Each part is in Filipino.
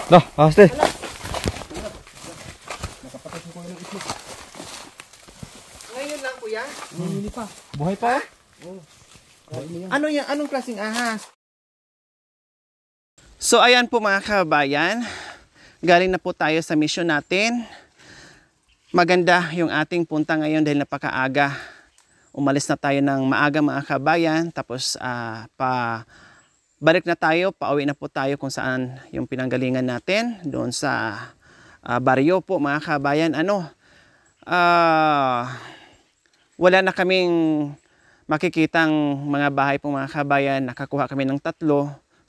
Dah, haste. Nakapatay ko ng itlog. Ngayon lang kuya? Hindi pa. Buhay pa. Oh. Ano yan? Anong klaseng ahas? So ayan po mga kabayan. Galing na po tayo sa mission natin. Maganda yung ating punta ngayon dahil napakaaga. Umalis na tayo ng maaga mga kabayan. Tapos balik na tayo, pauwi na po tayo kung saan yung pinanggalingan natin. Doon sa baryo po mga kabayan. Wala na kaming makikitang mga bahay po mga kabayan. Nakakuha kami ng 3.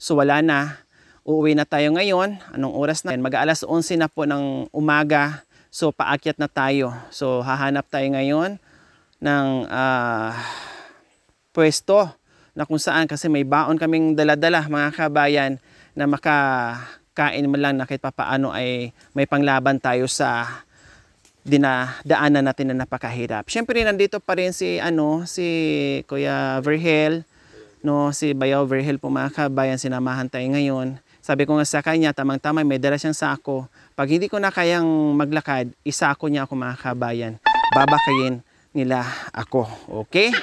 So wala na. Uuwi na tayo ngayon. Anong oras na? Mag-aalas 11 na po ng umaga. So paakyat na tayo. So hahanap tayo ngayon ng pwesto na kung saan, kasi may baon kaming dala-dala mga kabayan na makakain man lang na kahit papaano ay may panglaban tayo sa dinadaanan natin na napakahirap. Siyempre nandito pa rin si Kuya Vergel, no, si Bayaw Vergel po mga kabayan, sinamahan tayo ngayon. Sabi ko nga sa kanya, tamang-tama may dala siyang sako. Pag hindi ko na kayang maglakad, isako niya ako mga kabayan. Babakayin nila ako. Okay?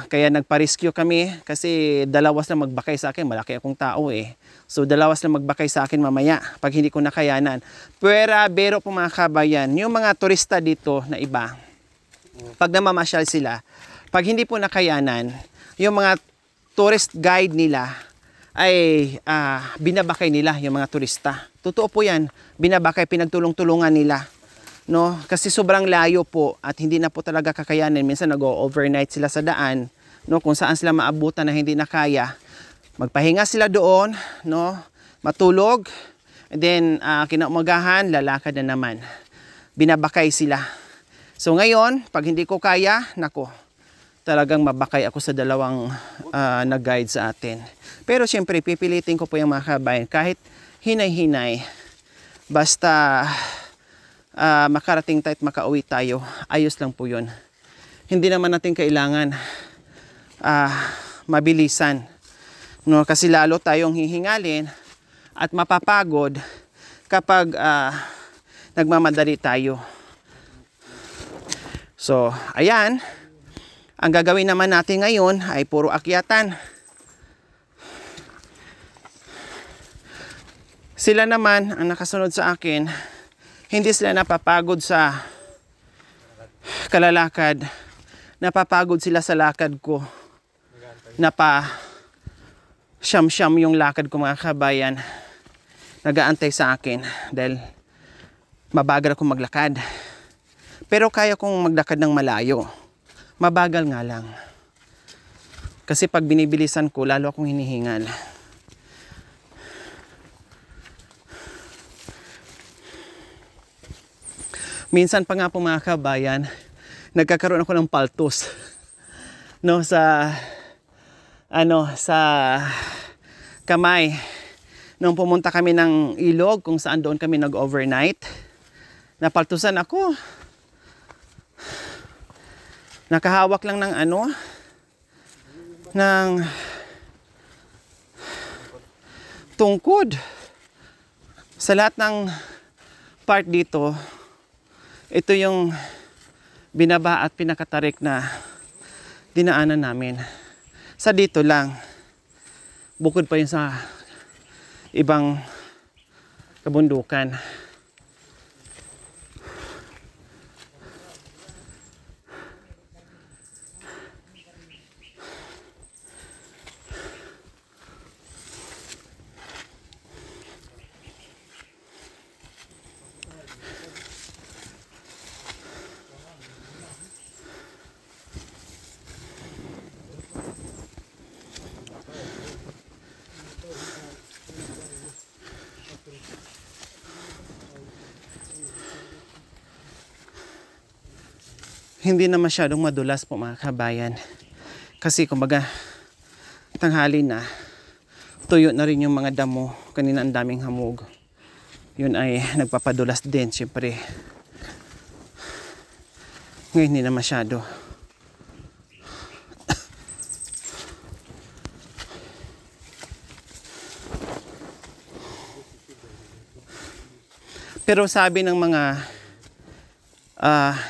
Kaya nagpa-rescue kami kasi dalawas lang magbakay sa akin. Malaki akong tao eh. So dalawas lang magbakay sa akin mamaya pag hindi ko nakayanan. Pero po mga kabayan, yung mga turista dito na iba, pag namamasyal sila, pag hindi po nakayanan, yung mga tourist guide nila ay binabakay nila yung mga turista. Totoo po yan. Binabakay, pinagtulong-tulungan nila. No, kasi sobrang layo po at hindi na po talaga kakayanin. Minsan nag-overnight sila sa daan, no, kung saan sila maabutan na hindi na kaya. Magpahinga sila doon, no, matulog, and then kinaumagahan, lalakad na naman. Binabakay sila. So ngayon, pag hindi ko kaya, nako, talagang mabakay ako sa dalawang nag-guide sa atin. Pero siyempre, pipilitin ko po yung mga kabayan, kahit hinay-hinay, basta makarating tayo at makauwi tayo, ayos lang po yun. Hindi naman natin kailangan mabilisan, no? Kasi lalo tayong hihingalin at mapapagod kapag nagmamadali tayo. So ayan, ang gagawin naman natin ngayon ay puro akyatan. Sila naman ang nakasunod sa akin, hindi sila napapagod sa kalalakad. Napapagod sila sa lakad ko. Siyam-siyam yung lakad ko mga kabayan. Nagaantay sa akin dahil mabagal akong maglakad. Pero kaya kong maglakad ng malayo. Mabagal nga lang. Kasi pag binibilisan ko, lalo akong hinihingal. Minsan pa nga po mga kabayan, nagkakaroon ako ng paltos, no, sa kamay. Nung pumunta kami ng ilog kung saan doon kami nag-overnight, napaltusan ako. Nakahawak lang ng ng tungkod. Sa lahat ng part dito, ito yung binaba at pinakatarik na dinaanan namin. Sa dito lang. Bukod pa yun sa ibang kabundukan. Hindi na masyadong madulas po mga kabayan. Kasi kumbaga tanghali na, tuyo na rin yung mga damo. Kanina ang daming hamog. Yun ay nagpapadulas din syempre. Ngayon hindi na masyado. Pero sabi ng mga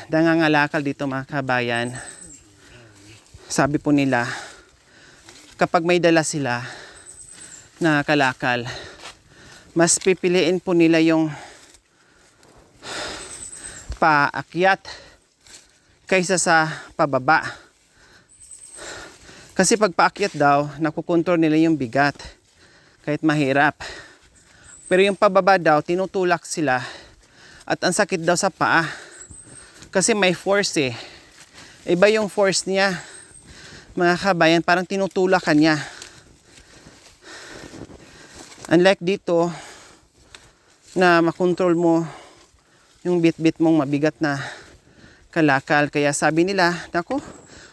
nangangalakal dito mga kabayan, sabi po nila, kapag may dala sila na kalakal, mas pipiliin po nila yung paakyat kaysa sa pababa. Kasi pag paakyat daw, nakukontrol nila yung bigat kahit mahirap. Pero yung pababa daw, tinutulak sila at ang sakit daw sa paa. Kasi may force eh. Iba yung force niya. Mga kabayan, parang tinutulakan niya. Unlike dito, na makontrol mo yung bit-bit mong mabigat na kalakal. Kaya sabi nila, naku,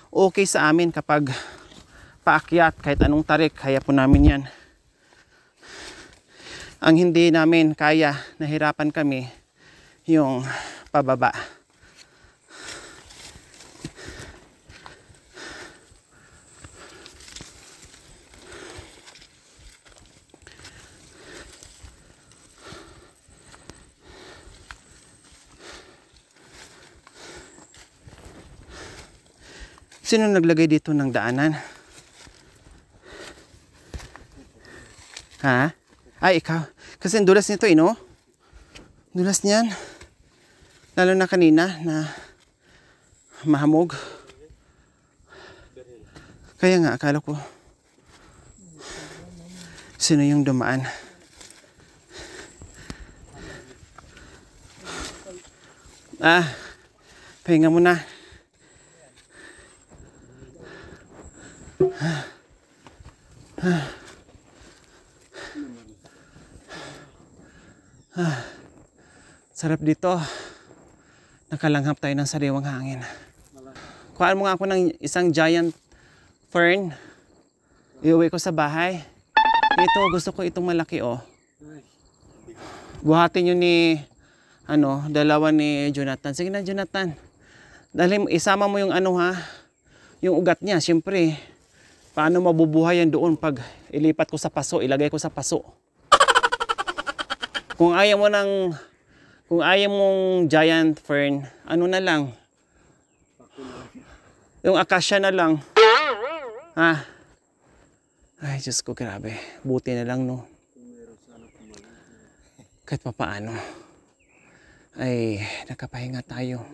okay sa amin kapag paakyat, kahit anong tarik, kaya po namin yan. Ang hindi namin kaya, nahirapan kami, yung pababa. Sino naglagay dito ng daanan? Ha? Ay, ikaw. Kasi ang dulas nito eh, no? Dulas niyan. Lalo na kanina na mahamog. Kaya nga, akala ko sino yung dumaan. Pahinga muna. Sarap dito. Nakalanghap tayo ng sariwang hangin. Kuhaan mo nga ako ng isang giant fern. Iuwi ko sa bahay. Ito, gusto ko itong malaki oh. Buhatin yun ni dalawa ni Jonathan. Sige na Jonathan. Dahil isama mo yung yung ugat niya, siyempre. Paano mabubuhay yan doon pag ilipat ko sa paso, ilagay ko sa paso. Kung ayaw mong giant fern, ano na lang? Yung acacia na lang. Ay, Diyos ko, grabe. Buti na lang, no? Kahit papaano. Ay, nakapahinga tayo.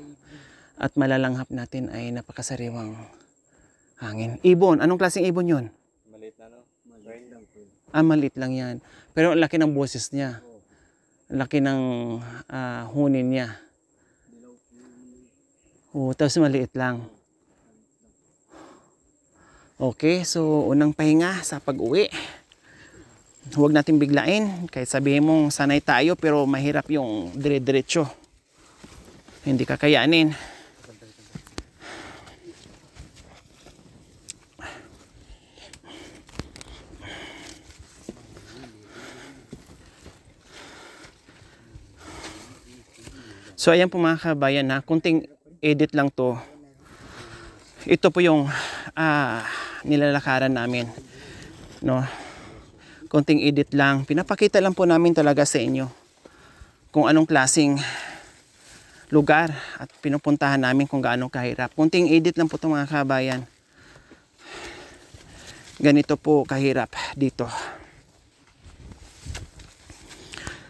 At malalanghap natin ay napakasariwang hangin. Ibon. Anong klaseng ibon yun? Maliit na, no? Maliit lang. Maliit lang yan. Pero ang laki ng boses niya. Ang laki ng hunin niya. Tapos maliit lang. Okay, so unang pahinga sa pag-uwi. Huwag natin biglain. Kahit sabihin mong sanay tayo pero mahirap yung dire-diretso. Hindi kakayanin. So ayan po mga kabayan, kunting edit lang to. Ito po yung nilalakaran namin, no? Konting edit lang. Pinapakita lang po namin talaga sa inyo kung anong klaseng lugar at pinupuntahan namin kung gaano kahirap. Konting edit lang po itong mga kabayan. Ganito po kahirap dito.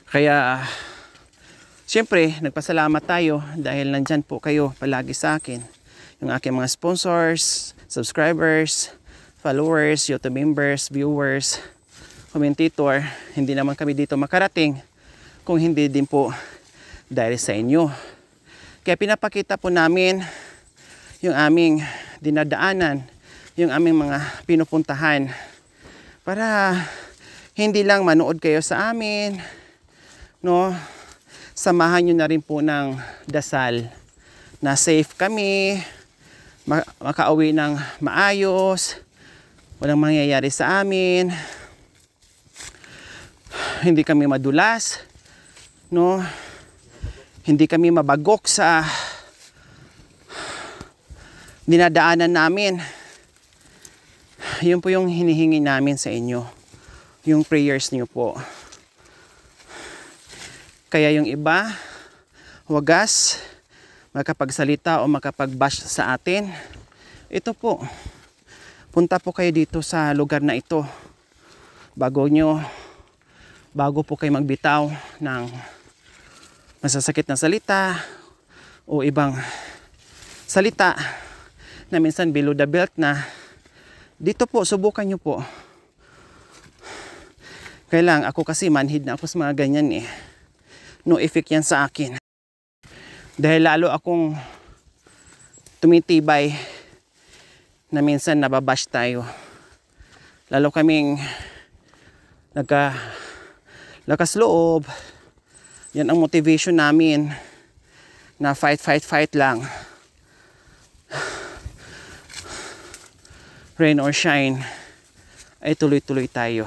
Kaya siyempre, nagpasalamat tayo dahil nandyan po kayo palagi sa akin. Yung aking mga sponsors, subscribers, followers, YouTube members, viewers, commentator. Hindi naman kami dito makarating kung hindi din po dahil sa inyo. Kaya pinapakita po namin yung aming dinadaanan, yung aming mga pinupuntahan para hindi lang manood kayo sa amin, no? Samahan nyo na rin po ng dasal na safe kami, makauwi ng maayos, walang mangyayari sa amin, hindi kami madulas, no? Hindi kami mabagok sa dinadaanan namin. Yun po yung hinihingi namin sa inyo, yung prayers niyo po. Kaya yung iba, wagas, makapagsalita o makapag-bash sa atin. Ito po, punta po kayo dito sa lugar na ito bago po kayo magbitaw ng masasakit na salita o ibang salita na minsan below the belt na. Dito po, subukan nyo po. Kailang ako kasi manhid na ako sa mga ganyan eh. No effect yan sa akin. Dahil lalo akong tumitibay na minsan nababash tayo. Lalo kaming lakas loob. Yan ang motivation namin na fight lang. Rain or shine, ay tuloy-tuloy tayo.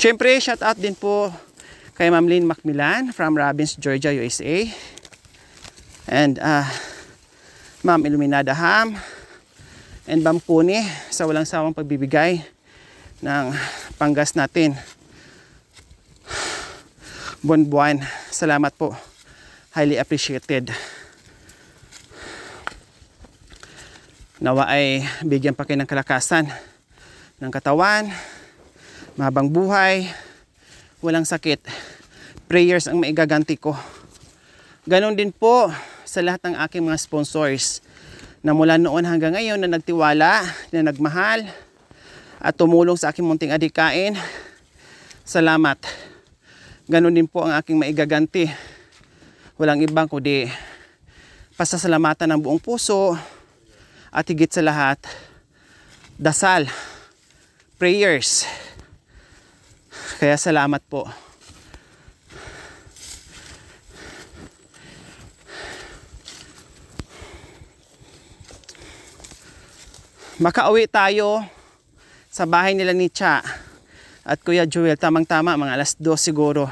Siyempre, shout out din po kay Ma'am Lynn Macmillan from Robbins, Georgia, USA. And Ma'am Illuminada Ham and Ma'am Puni sa walang sawang pagbibigay ng panggas natin. Buwan-buwan. Salamat po. Highly appreciated. Nawa ay bigyan pa kayo ng kalakasan ng katawan, mahabang buhay, walang sakit. Prayers ang maigaganti ko. Ganon din po sa lahat ng aking mga sponsors na mula noon hanggang ngayon na nagtiwala, na nagmahal at tumulong sa aking munting adhikain. Salamat. Ganon din po ang aking maigaganti. Walang ibang kundi pasasalamatan ng buong puso. At higit sa lahat, dasal, prayers. Kaya salamat po. Makauwi tayo sa bahay nila ni Cha at Kuya Joel. Tamang-tama, mga alas 2 siguro.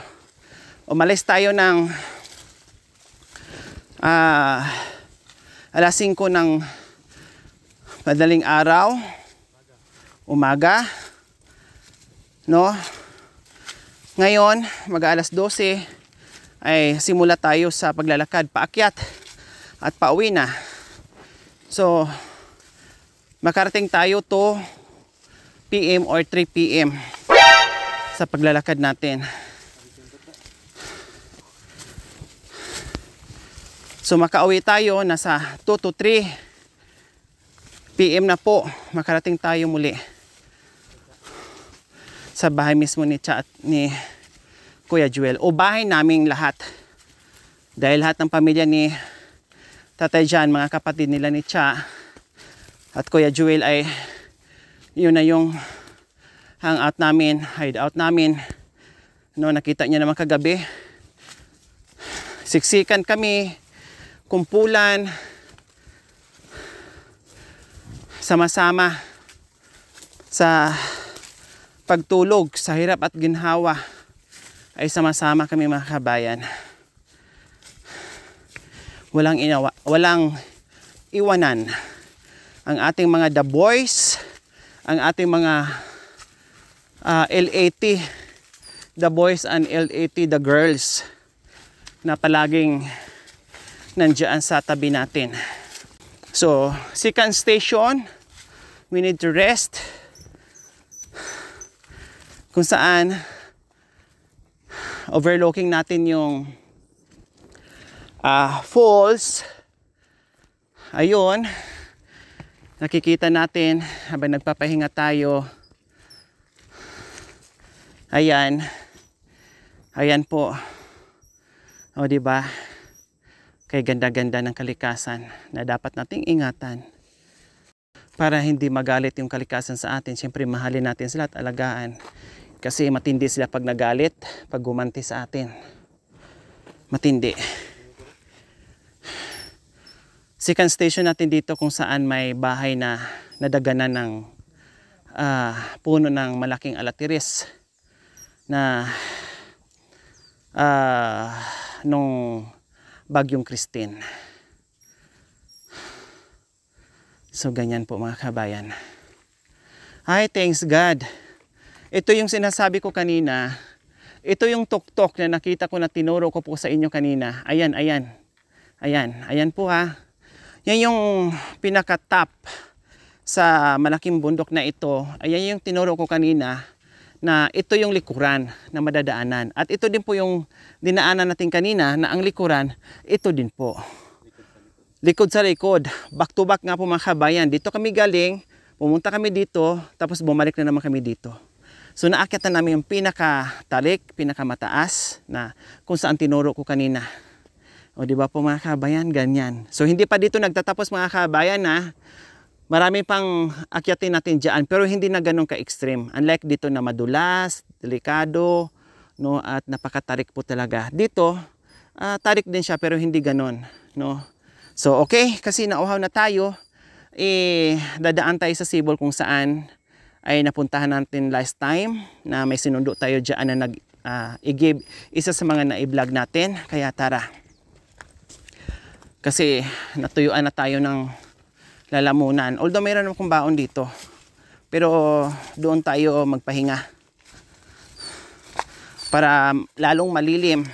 Umalis tayo ng alas 5 ng madaling araw, umaga, no? Ngayon, mag-alas 12 ay simula tayo sa paglalakad paakyat at pauwi na. So, makarating tayo to PM or 3 PM sa paglalakad natin. So, makauwi tayo nasa 2 to 3 PM na po, makarating tayo muli sa bahay mismo ni Cha at ni Kuya Joel o bahay naming lahat. Dahil lahat ng pamilya ni Tatay Jan, mga kapatid nila ni Cha at Kuya Joel ay yun na yung hangout namin, hideout namin. No, nakita niya naman kagabi. Siksikan kami, kumpulan, sama-sama sa pagtulog, sa hirap at ginhawa ay sama-sama kami mga kabayan. Walang iwanan ang ating mga The Boys, ang ating mga LAT, The Boys and LAT, The Girls na palaging nandiyan sa tabi natin. So, second station, we need to rest. Kung saan overlooking natin yung falls. Ayun, nakikita natin habang nagpapahinga tayo. Ayan. Ayan po. O, diba? Kay ganda-ganda ng kalikasan na dapat nating ingatan para hindi magalit yung kalikasan sa atin. Siyempre, mahalin natin sila at alagaan. Kasi matindi sila pag nagalit, pag gumanti sa atin. Matindi. Second station natin dito kung saan may bahay na nadaganan ng puno ng malaking alatiris na nung Bagyong Christine. So ganyan po mga kabayan. Ay, thanks God. Ito yung sinasabi ko kanina Ito yung tuktok na nakita ko na tinuro ko po sa inyo kanina. Ayan, ayan. Ayan, ayan po ha. Yan yung pinaka-top sa malaking bundok na ito. Ayan yung tinuro ko kanina na ito yung likuran na madadaanan. At ito din po yung dinaanan natin kanina na ang likuran, ito din po. Likod sa likod. Back to back nga po mga kabayan. Dito kami galing, pumunta kami dito, tapos bumalik na naman kami dito. So naakyat na namin yung pinaka-talik, pinaka-mataas na kung saan tinuro ko kanina. O di ba po mga kabayan, ganyan. So hindi pa dito nagtatapos mga kabayan na marami pang akyatin natin dyan, pero hindi na ganun ka-extreme. Unlike dito na madulas, delikado, no, at napakatarik po talaga. Dito, tarik din siya pero hindi ganun. No? So okay, kasi nauhaw na tayo, dadaan tayo sa Sibol kung saan ay napuntahan natin last time na may sinundo tayo dyan na i-give isa sa mga na-vlog natin. Kaya tara. Kasi natuyuan na tayo ng lalamunan. Although mayroon akong baon dito. Pero doon tayo magpahinga. Para lalong malilim.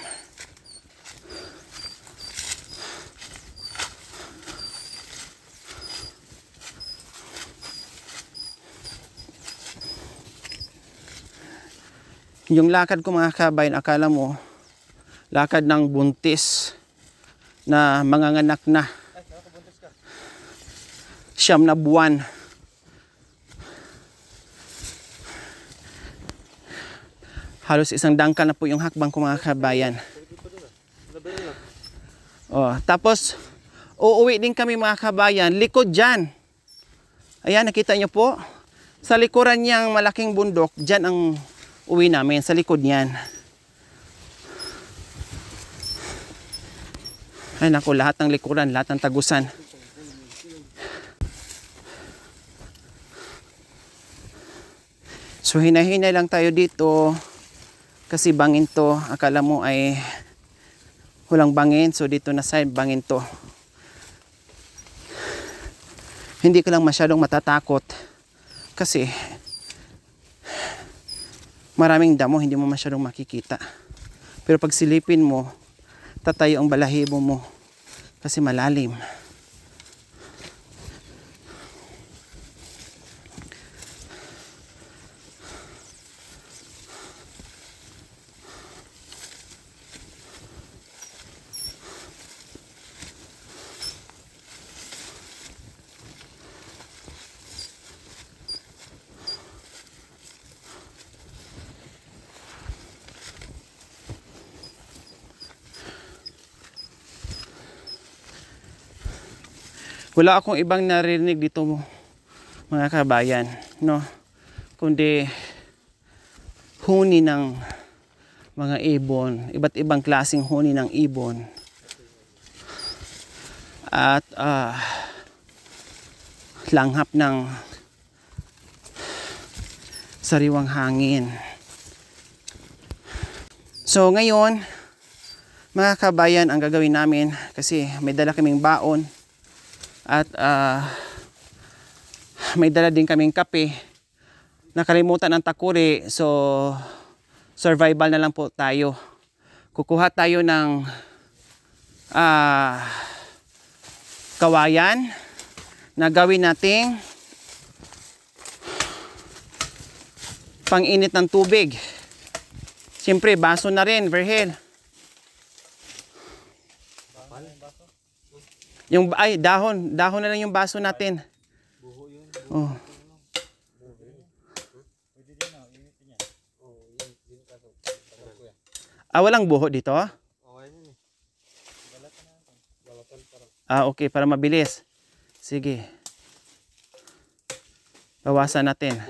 Yung lakad ko mga kabayan, akala mo lakad ng buntis na manganganak na. 9 na buwan. Halos isang dangkal na po yung hakbang ko mga kabayan. Oh, tapos uuwi din kami mga kabayan, likod dyan. Ayan, nakita nyo po. Sa likuran niyang malaking bundok, dyan ang uwi namin, sa likod niyan. Ay naku, lahat ng likuran, lahat ng tagusan. So hinahinay lang tayo dito kasi bangin to. Akala mo ay walang bangin. So dito na side bangin to. Hindi ka lang masyadong matatakot kasi maraming damo, hindi mo masyadong makikita. Pero pag silipin mo, tatayo ang balahibo mo kasi malalim. Wala akong ibang narinig dito mga kabayan, no? Kundi huni ng mga ibon, iba't ibang klaseng huni ng ibon. At langhap ng sariwang hangin. So ngayon, mga kabayan, ang gagawin namin kasi may dala kaming baon. At may dala din kaming kape. Nakalimutan ang takuri. So survival na lang po tayo. Kukuha tayo ng kawayan na gawin nating pang-init ng tubig. Siyempre baso na rin, Verhel. Yung dahon na lang yung baso natin. Oh. Walang buho dito? Okay, para mabilis. Sige. Bawasan natin.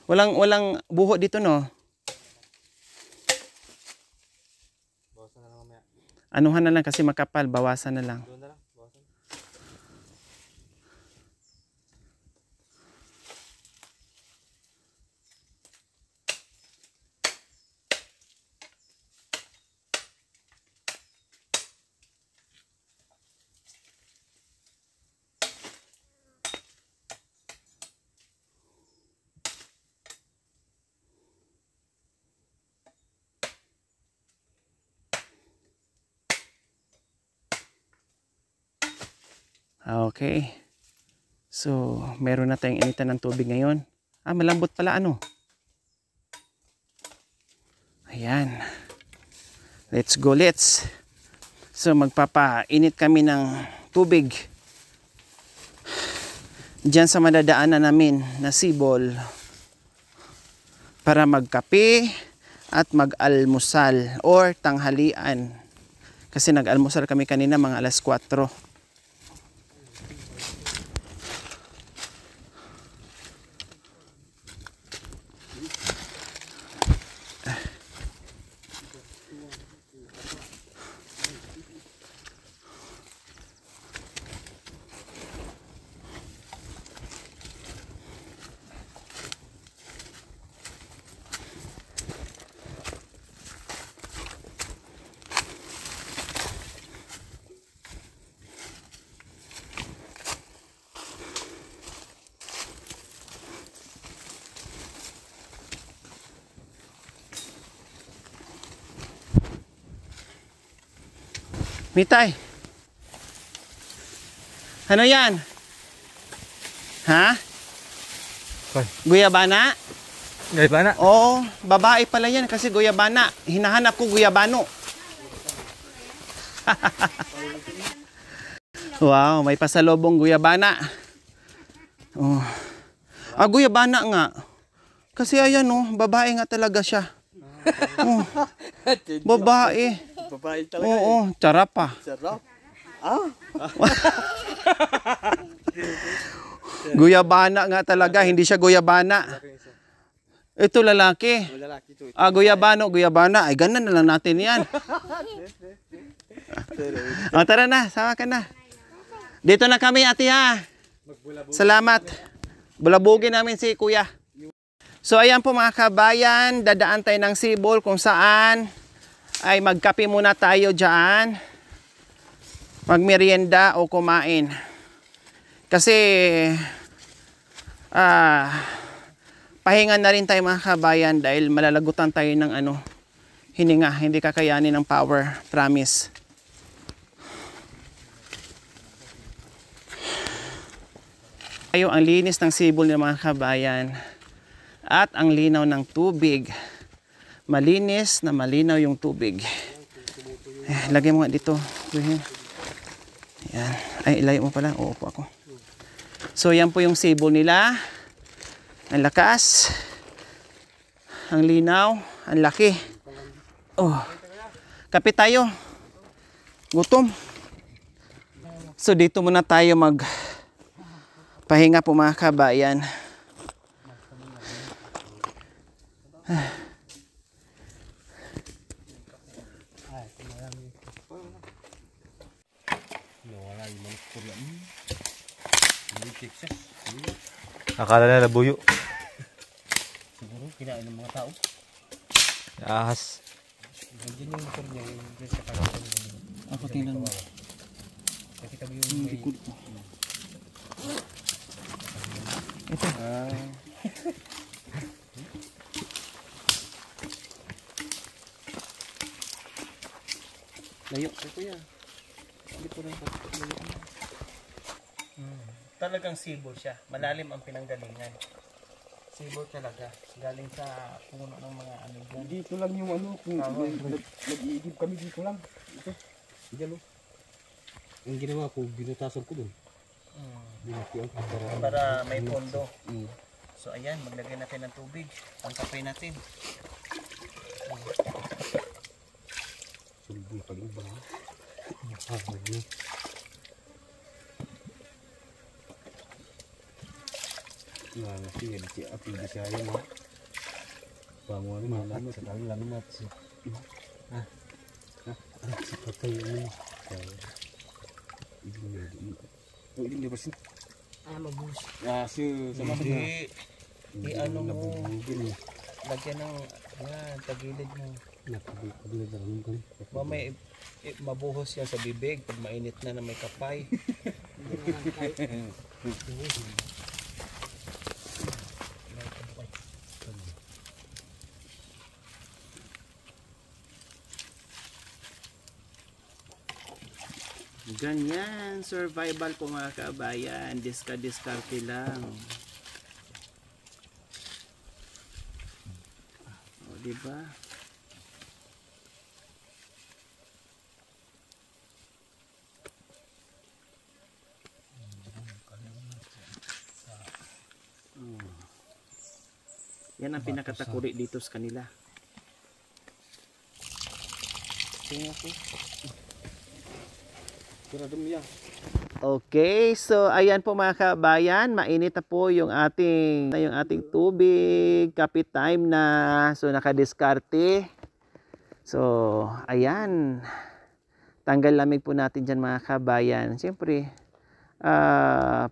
Walang buho dito, no? Anuhan na lang kasi makapal, bawasan na lang. Okay. So, meron na tayong initan ng tubig ngayon. Malambot pala ano. Ayan. Let's go, let's. So, magpapainit kami ng tubig. Diyan sa madadaanan namin na sibol. Para magkape at mag-almusal or tanghalian. Kasi nag-almusal kami kanina mga alas 4. Mitay. Ano yan? Ha? Guyabana? Guyabana? Oo, babae pala yan kasi guyabana. Hinahanap ko guyabano. Wow, may pasalubong guyabana. Oh. Guyabana nga. Kasi ayan babae nga talaga siya. Oh. Babae. Babae talaga. Oo, charap pa. Sarap. Guyabana nga talaga, hindi siya guyabana. Ito lalaki. Lalaki to. Guyabana. Ay, ganun na lang natin yan. Tara na, sama ka na. Dito na kami, ate ha. Salamat. Bulabugin namin si kuya. So, ayan po mga kabayan, dadaan tayo ng sibol kung saan ay magkape muna tayo dyan. Magmerienda o kumain. Kasi, pahinga na rin tayo mga kabayan dahil malalagutan tayo ng hininga. Hindi kakayanin ng power. Promise. Ayo ang linis ng sibol ng mga kabayan. At ang linaw ng tubig. Malinis na malinaw yung tubig. Lagay mo nga dito. Yan. Ay, ilayo mo pala. Uupo ako. So, yan po yung sibol nila. Ang lakas. Ang linaw. Ang laki. Oh. Kape tayo. Gutom. So, dito muna tayo pahinga po mga kabayan. Akala na labuyo. Siguro kinain ng mga tao. Ahas. Nandiyan yung motor niya yung sa kanya. Ako tingnan mo. Nakita mo yung likod ko. Ito. Layo. Kuya. Hindi po rin layo. Talagang sibol siya. Malalim ang pinanggalingan. Sibol talaga. Galing sa puno ng mga dyan. Dito lang yung kung nag-iigib kami dito lang. Ito. Diyan ang ginawa ko, binutasan ko dun. Para may pondo. So ayan, maglagay natin ng tubig. Pangkape natin. Sulbi pag-iba. Kasi yan si Api Bisaya mo. Banguan mo lang sa kami lanumat si. Si patay mo. Ini ba sin? Mabus. Sama Hindi. I-ano mo. Lagyan ng tagilid mo. Nakabili na rin kami. Mamay mabuhos yan sa bibig pag mainit na may kapay. Ganyan, survival po mga kabayan. Diskarte lang. O, diba? Yan ang pinakatakuri dito sa kanila. Okay, so ayan po mga kabayan, mainit na po yung ating tubig, kapit time na. So nakadiskarte. So ayan. Tanggal lamig po natin diyan mga kabayan. Siyempre,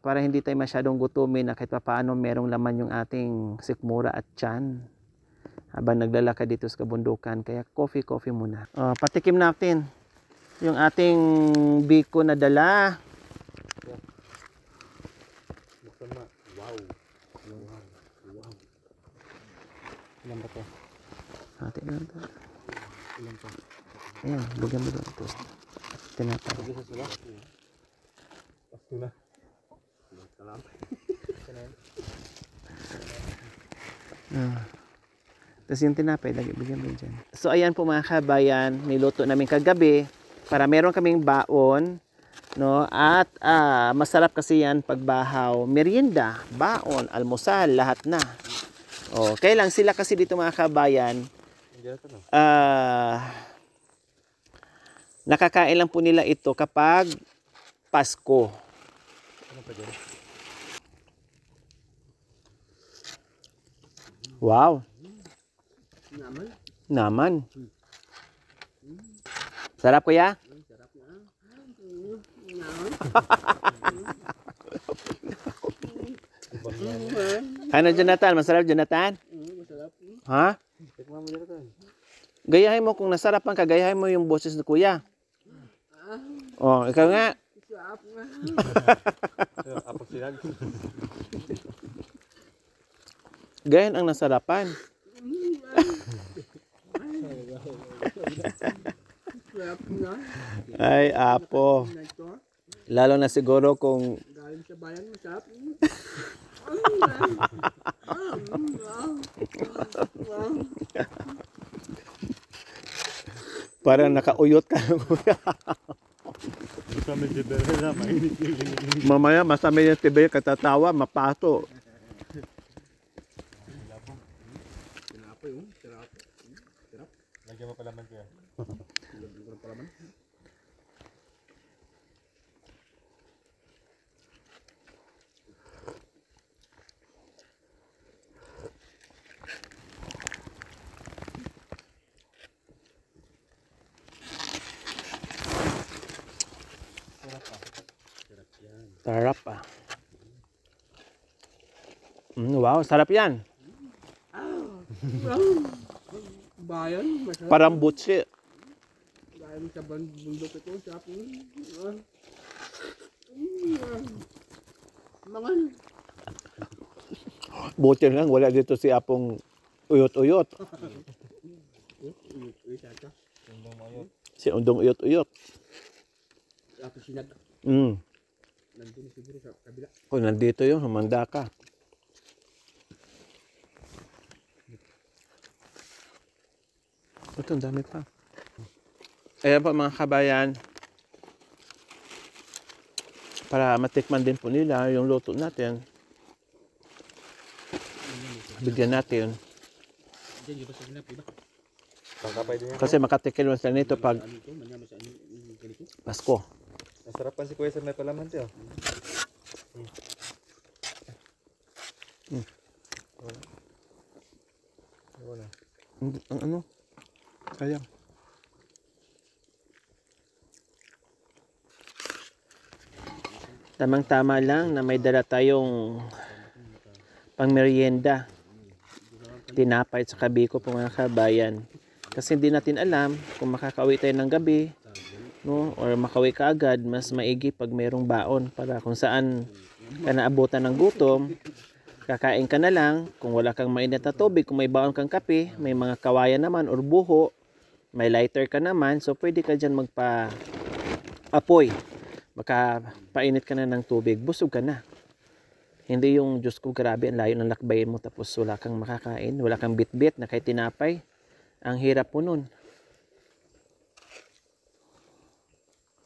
para hindi tayo masyadong gutumin na kahit paano merong laman yung ating sikmura at tiyan habang naglalakad dito sa kabundukan. Kaya coffee muna. Patikim natin yung ating biko na dala. Wow. Ilan ba to? Atin lang ito. Ilan to? Ayan, bugyan mo doon. Tapos tinapay. Isa sila? Pasto na. Salamat. Tapos yung tinapay, lagi bigyan mo dyan. So ayan po mga kabayan, niluto namin kagabi para meron kaming baon, no? At masarap kasi yan pagbahaw, merienda, baon, almusal, lahat na. Okay lang sila kasi dito mga kabayan. Nakakain lang po nila ito kapag Pasko. Wow. Naman. Sarap kuya? Ano Jonathan? Masarap Jonathan? Masarap. Ha? Tikman mo Jonathan. Gayahin mo kung nasarapan ka, gayahin mo yung boses ni kuya. Oh, ikaw nga. Apo sila. Gayahin ang nasarapan. Ay, apo. Lalo na siguro kung Galing sa bayan, masarap. parang nakauyot ka. Mamaya masama yung tibay katatawa, mapato. Lagyan mo pala man kaya. Sarap ah. Wow, sarap yan. Bayan, masarap. Parang butsi. Galing sa bundok ito, sarap. Mga Butsi lang, wala dito si Apong uyot-uyot. Si Undong uyot-uyot. Tapos sinag. Nandun siguro sa kabila. Kung nandito yun, humanda ka. Ito, ang dami pa. Ayan po mga kabayan. Para matikman din po nila yung luto natin. Bigyan natin. Kasi makatikim sila nito pag Pasko. Nasarapan si Kuya sa may palamante oh. Wala. Ano? Sayang. Tamang-tama lang na may dala tayong pangmerienda. Tinapay at saka biko po mga kabayan. Kasi hindi natin alam kung makakauwi tayo ng gabi, no? Or makauwi ka agad, mas maigi pag mayroong baon para kung saan ka naabutan ng gutom, kakain ka na lang. Kung wala kang mainit na tubig, kung may baon kang kape, may mga kawayan naman or buho, may lighter ka naman, so pwede ka dyan magpa-apoy baka painit ka na ng tubig, busog ka na. Hindi yung, Diyos ko, grabe, ang layo ng lakbayin mo, tapos wala kang makakain, wala kang bit-bit na kahit tinapay. Ang hirap po nun.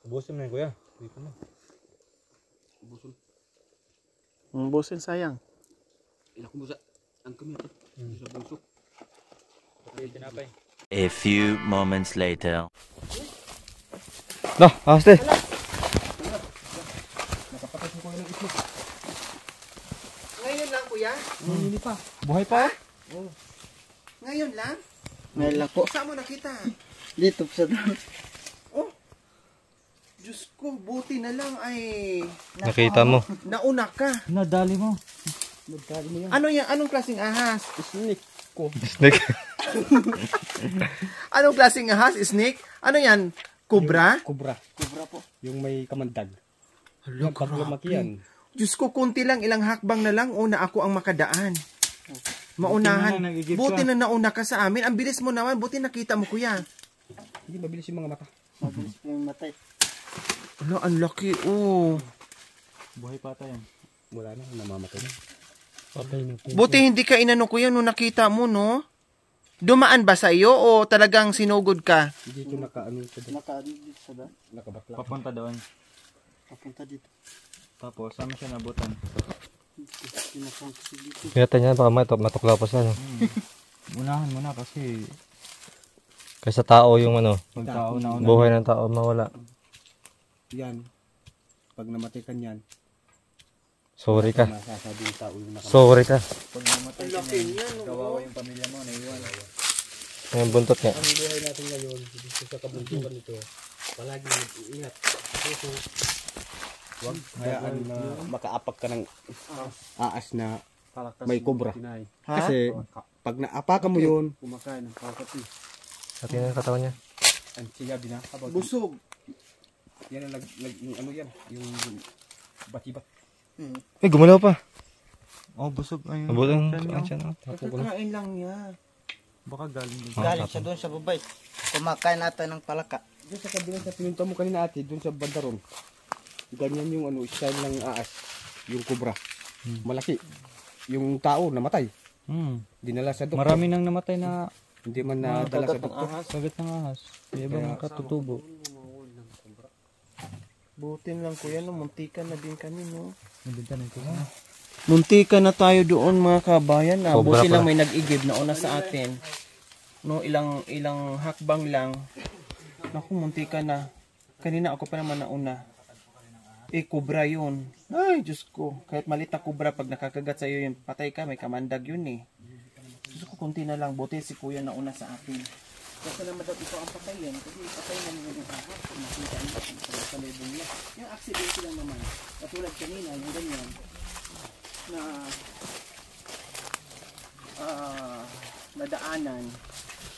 Ubusin mo na yun, kuya. Dito na. Busin, sayang. Ilang kumusa. Ang kami ito. Sa bunso. Tinapay. A few moments later. No, haste. Nakapatay ko ng itlog. Ngayon lang, kuya? Hindi pa. Buhay pa? Ngayon lang? Ngayon lang po. Saan mo nakita? Dito sa doon. Oh, Diyos ko, buti na lang ay Nakita mo. nauna ka. Nadali mo. Nadali mo yan. Ano yan? Anong klaseng ahas? Snake ko. Snake. Anong klaseng ahas? Snake? Ano yan? Kubra? Kubra. Kubra po. Yung may kamandag. Yan, pag lumaki yan. Diyos ko, kunti lang, ilang hakbang na lang, una ako ang makadaan. Maunahan. Buti na nauna ka sa amin. Ang bilis mo naman. Buti nakita mo, kuya. Hindi mabilis yung mga mata. Mabilis po yung matay. Ano, ang laki. Oh. Buhay pa tayo. Wala na. Namamatay na. Patay na po. Buti hindi ka inano, kuya, nung nakita mo, no? Dumaan ba sa iyo o talagang sinugod ka? Dito nakaano sa doon. Nakaano dito sa doon. Nakabatla. Papunta doon. Papunta dito. Tapos, saan mo siya nabutan? Pinapang kasi dito. Kaya niya baka matuklaw pa siya. No? Unahan mo na kasi Kasi sa tao yung ano, pag tao na una. buhay ng tao mawala. Yan. Pag namatay ka niyan, Sorry ka. masasabi yung tao yung nakamatay. Sorry ka. Pag namatay ka niyan, kawawa yung pamilya mo, naiwan. Yung buntot niya. Ang buhay natin ngayon, dito sa kabuntukan nito, palagi mag-iingat. So, huwag hayaan na makaapak ka ng aas na may kubra. Ha? Kasi pag naapakan mo yun, Kumakain ng kakati. Pati na yung katawan niya. ang sigabi na habang Busog. yan ang yung ano yan, yung batibat. Eh, gumalaw pa. Oh, busog. Ayun. Nabutang Tiyan niyo. siya. No? Kakakain lang niya. Baka galing din. Galing siya doon sa babay. Kumakain natin ng palaka. Doon sa kabila sa pinunta mo kanina ate, doon sa bandaron. Ganyan yung ano, style ng aas, yung kubra. Malaki. Yung tao namatay, dinala sa doktor. Marami nang namatay na Hindi man nadala sa doktor. kagat ng ahas. May ibang katutubo. Buti lang, kuya, no? Muntikan na din kami, no? Nabinta na ito. Muntikan na tayo doon, mga kabayan. Na. Sobra Buti lang pala. may nag-igib na una sa atin. No, ilang hakbang lang. Naku, muntikan na. Kanina ako pa naman nauna. Kubra yun. Ay, Diyos ko. Kahit malit na kubra, pag nakakagat sa iyo yun, patay ka, may kamandag yun eh. Diyos ko, kunti na lang. Buti si kuya nauna sa atin. Kasi naman daw ito ang patayin. Kasi patay na naman yung ahas. Kung makita niyo sa palibong niya. Yung aksidente lang naman. Katulad kanina, yung ganyan. Na nadaanan.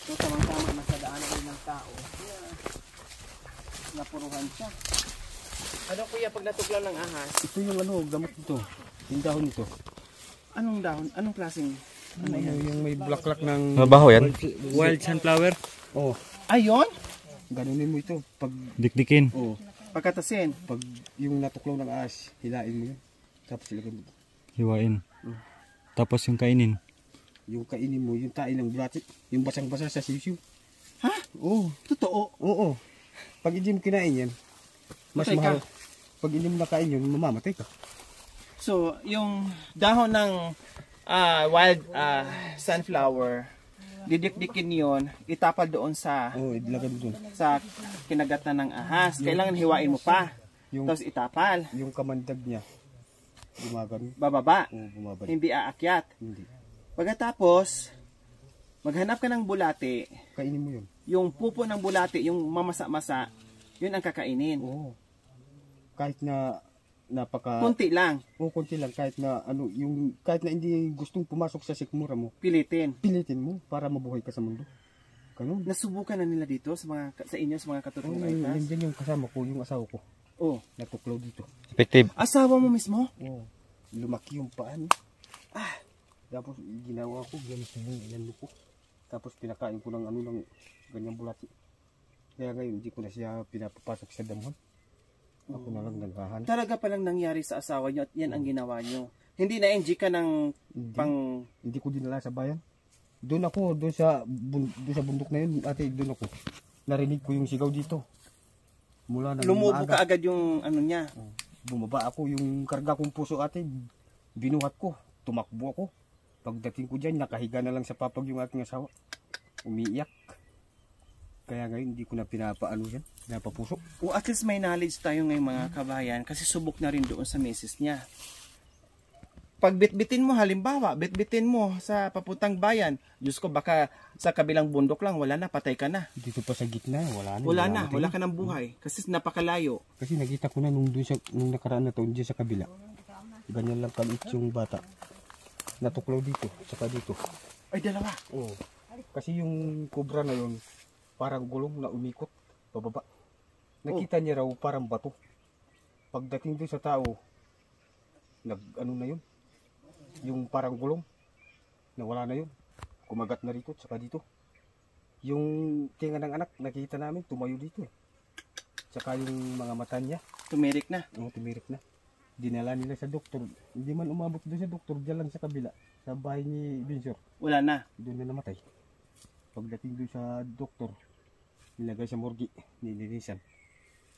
Yung tamang-tamang nasa daanan rin ng tao. Kaya napuruhan siya. Ano, kuya, pag natuklaw ng ahas? Ito yung ano, gamot nito. Yung dahon nito. Anong dahon? Anong klaseng? Ano yung may bulaklak ng Mabaho yan. Wild sunflower. oh, Ayun? ganunin mo ito pag Dikdikin. Pagkatasin. pag yung natuklaw ng aas, hilain mo yun. Tapos ilagay mo. Hiwain. Tapos yung kainin. Yung kainin mo, yung tain ng bulati, yung basang-basa sa sisiw. Ha? Oo. Totoo. Oo. Pag hindi mo kinain yan, mas Matay ka. mahal. Pag hindi mo nakain yun, mamamatay ka. So, yung dahon ng wild sunflower, didikdikin yon, itapal doon sa Oo, ilagay mo dun. sa kinagatan ng ahas. Kailangan hiwain mo pa. Yung, Tapos itapal. yung kamandag niya, gumagano. Bababa. Oo, bumabalik. Hindi aakyat. Hindi. Pagkatapos, maghanap ka ng bulate. Kainin mo yun. Yung pupo ng bulate, yung mamasa-masa, yun ang kakainin. Oo. Kahit na napaka... Kunti lang, konti lang. Kahit na ano, yung kahit na hindi gustong pumasok sa sikmura mo, pilitin. pilitin mo para mabuhay ka sa mundo. Ganun. Nasubukan na nila dito sa inyo, sa mga Oo, katutunan. yan yung kasama ko, yung asawa ko. Oh, Natuklaw dito. Effective. asawa mo mismo? Oo. Lumaki yung paan. Tapos ginawa ko, gamis na yung ilan ko. Tapos pinakain ko ng ano ng ganyang bulati. Kaya ngayon hindi ko na siya pinapapasok sa damuhan. Ako na lang naghahanap. Talaga palang nangyari sa asawa nyo at yan ang ginawa nyo. Hindi na-NG ka ng pang... Hindi ko dinala sa bayan. Doon ako, doon sa bundok na yun, ate, doon ako. Narinig ko yung sigaw dito. Mula na Lumubo ka agad yung ano niya. Bumaba ako, yung karga kong puso ate, binuhat ko, tumakbo ako. Pagdating ko dyan, nakahiga na lang sa papag yung aking asawa. Umiiyak. Kaya ngayon, hindi ko na pinapaano yan, pinapapuso. O at least may knowledge tayo ngayong mga kabayan kasi subok na rin doon sa misis niya. Pag bitbitin mo, halimbawa, bitbitin mo sa papuntang bayan, Diyos ko, baka sa kabilang bundok lang, wala na, patay ka na. Dito pa sa gitna, wala na. Wala ka ng buhay kasi napakalayo. Kasi nakita ko na nung nakaraan na taon dyan sa kabila. Ganyan lang kaliit yung bata. Natuklaw dito, saka dito. Ay, dalawa. Oo. Kasi yung cobra na yun, parang gulong na umikot, pababa. Nakita niya raw parang bato. Pagdating doon sa tao, ano na yun? Yung parang gulong, nawala na yun. Kumagat na rito, saka dito. Yung tinga ng anak, nakita namin, tumayo dito. Saka yung mga mata niya, Tumirik na. tumirik na. Dinala nila sa doktor. Hindi man umabot doon sa doktor, dyan lang sa kabila. Sa bahay ni Vincent. Wala na. Doon na namatay. Pagdating doon sa doktor, nilagay sa morgue, nilinisan.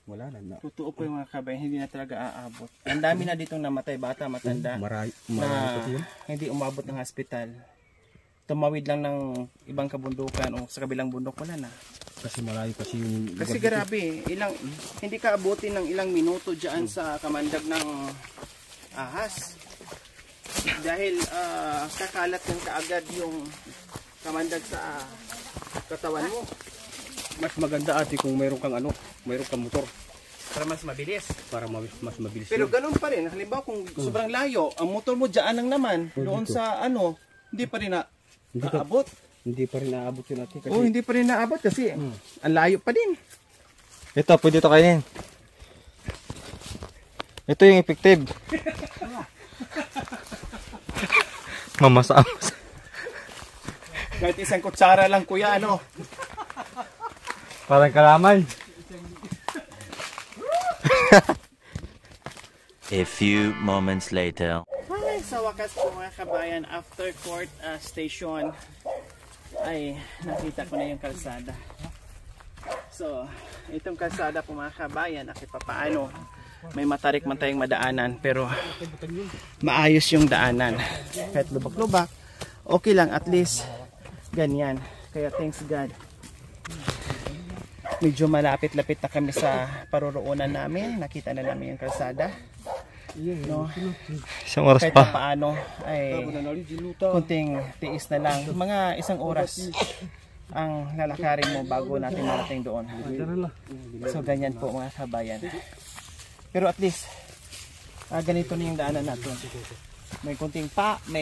Wala na. Totoo po yung mga kabayan, hindi na talaga aabot. Ang dami na ditong namatay, bata, matanda, Marami na pati yun. hindi umabot ng hospital. Tumawid lang ng ibang kabundukan o sa kabilang bundok, wala na. Kasi malayo kasi yung lugar Kasi dito. grabe, hindi ka abutin ng ilang minuto dyan sa kamandag ng ahas. Dahil kakalat ng kaagad yung kamandag sa katawan mo. Mas maganda ate kung mayroon kang motor Para mas mabilis. para mas mabilis. Pero yun. ganun pa rin, halimbawa kung sobrang layo, ang motor mo dyan lang naman, doon dito. sa hindi pa rin Hindi ka- naabot. Hindi pa rin naabot yun ate kasi Oo, hindi pa rin naabot kasi ang layo pa din. Ito, pwede ito kainin. Ito yung effective. Mamasa-amasa. Kahit isang kutsara lang kuya, Parang kalamay. A few moments later. Ay, sa wakas po mga kabayan, after court station, ay nakita ko na yung kalsada. So, itong kalsada po mga kabayan, papaano, may matarik man tayong madaanan, pero maayos yung daanan. Kahit lubak-lubak, okay lang, at least ganyan. Kaya thanks God. Medyo malapit-lapit na kami sa paruroonan namin. Nakita na namin yung kalsada. No? Isang oras Kahit pa. paano ay kunting tiis na lang. Mga isang oras ang lalakarin mo bago natin marating doon. So ganyan po mga kabayan. Pero at least ganito na yung daanan natin. May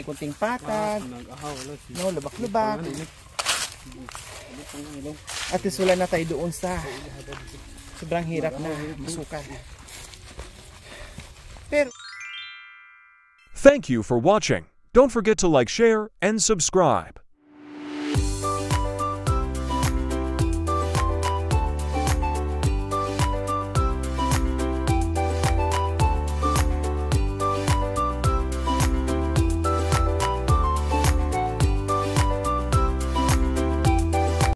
kunting patag, no, lubak-lubak. At least wala na tayo doon sa sobrang hirap na masukat. Pero Thank you for watching. Don't forget to like, share, and subscribe.